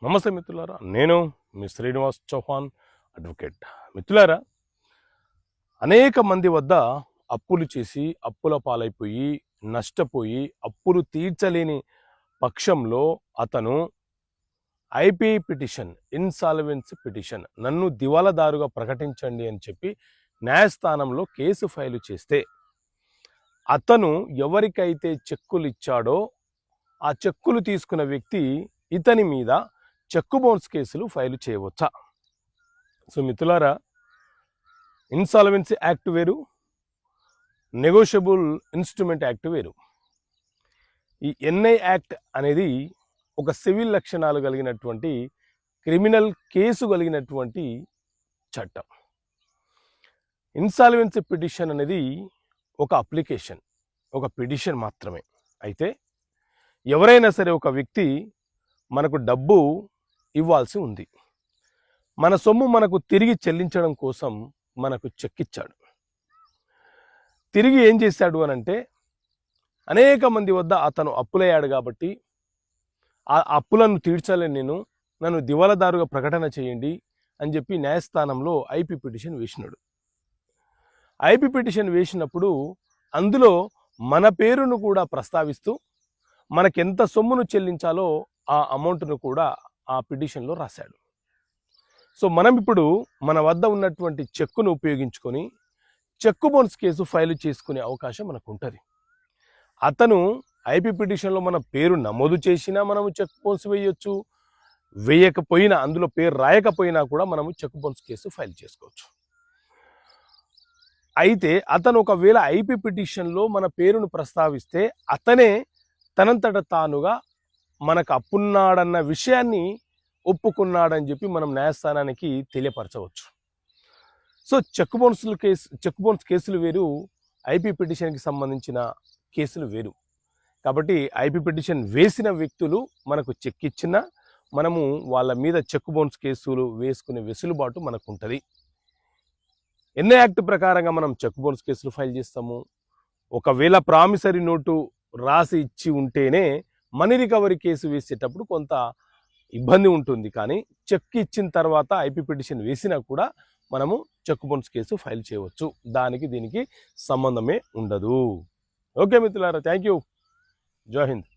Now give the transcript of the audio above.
నమస్తే మిత్రులారా, నేను మీ శ్రీనివాస్ చౌహాన్ అడ్వకేట్. మిత్రులారా, అనేక మంది వద్ద అప్పులు చేసి అప్పుల పాలైపోయి నష్టపోయి అప్పులు తీర్చలేని పక్షంలో అతను ఐపీ పిటిషన్, ఇన్సాల్వెన్సీ పిటిషన్, నన్ను దివాలాదారుగా ప్రకటించండి అని చెప్పి న్యాయస్థానంలో కేసు ఫైలు చేస్తే అతను ఎవరికైతే చెక్కులు ఇచ్చాడో ఆ చెక్కులు తీసుకున్న వ్యక్తి ఇతని మీద చెక్కు బౌన్స్ కేసులు ఫైల్ చేయవచ్చా? సో మిత్రులారా, ఇన్సాల్వెన్సీ యాక్ట్ వేరు, నెగోషియబుల్ ఇన్స్ట్రుమెంట్ యాక్ట్ వేరు. ఈ ఎన్ఐ యాక్ట్ అనేది ఒక సివిల్ లక్షణాలు కలిగినటువంటి క్రిమినల్ కేసు కలిగినటువంటి చట్టం. ఇన్సాల్వెన్సీ పిటిషన్ అనేది ఒక అప్లికేషన్, ఒక పిటిషన్ మాత్రమే. అయితే ఎవరైనా సరే ఒక వ్యక్తి మనకు డబ్బు ఇవ్వాల్సి ఉంది, మన సొమ్ము మనకు తిరిగి చెల్లించడం కోసం మనకు చెక్ ఇచ్చాడు. తిరిగి ఏం చేశాడు అని అంటే, అనేక మంది వద్ద అతను అప్పులయ్యాడు కాబట్టి ఆ అప్పులను తీర్చలేని నన్ను దివాలాదారుగా ప్రకటన చేయండి అని చెప్పి న్యాయస్థానంలో ఐపీ పిటిషన్ వేసినాడు. ఐపీ పిటిషన్ వేసినప్పుడు అందులో మన పేరును కూడా ప్రస్తావిస్తూ మనకెంత సొమ్మును చెల్లించాలో ఆ అమౌంట్ను కూడా ఆ పిటిషన్లో రాశాడు. సో మనం ఇప్పుడు మన వద్ద ఉన్నటువంటి చెక్కును ఉపయోగించుకొని చెక్కు బౌన్స్ కేసు ఫైల్ చేసుకునే అవకాశం మనకు ఉంటుంది. అతను ఐపీ పిటిషన్లో మన పేరు నమోదు చేసినా మనము చెక్ బౌన్స్ వేయొచ్చు, వేయకపోయినా, అందులో పేరు రాయకపోయినా కూడా మనము చెక్ బౌన్స్ కేసు ఫైల్ చేసుకోవచ్చు. అయితే అతను ఒకవేళ ఐపీ పిటిషన్లో మన పేరును ప్రస్తావిస్తే అతనే తనంతట తానుగా మనకు అప్పున్నాడన్న విషయాన్ని ఒప్పుకున్నాడని చెప్పి మనం న్యాయస్థానానికి తెలియపరచవచ్చు. సో చెక్ బౌన్స్ కేసులు వేరు, ఐపీ పిటిషన్కి సంబంధించిన కేసులు వేరు. కాబట్టి ఐపీ పిటిషన్ వేసిన వ్యక్తులు మనకు చెక్ ఇచ్చినా మనము వాళ్ళ మీద చెక్ బౌన్స్ కేసులు వేసుకునే వెసులుబాటు మనకు ఉంటుంది. ఎన్ఐ యాక్ట్ ప్రకారంగా మనం చెక్ బౌన్స్ కేసులు ఫైల్ చేస్తాము. ఒకవేళ ప్రామిసరీ నోటు రాసి ఇచ్చి ఉంటేనే మనీ రికవరీ కేసు వేసేటప్పుడు కొంత ఇబ్బంది ఉంటుంది. కానీ చెక్ ఇచ్చిన తర్వాత ఐపీ పిటిషన్ వేసినా కూడా మనము చెక్ బౌన్స్ కేసు ఫైల్ చేయవచ్చు. దానికి దీనికి సంబంధమే ఉండదు. ఓకే మిత్రులారా, థ్యాంక్ యూ. జై హింద్.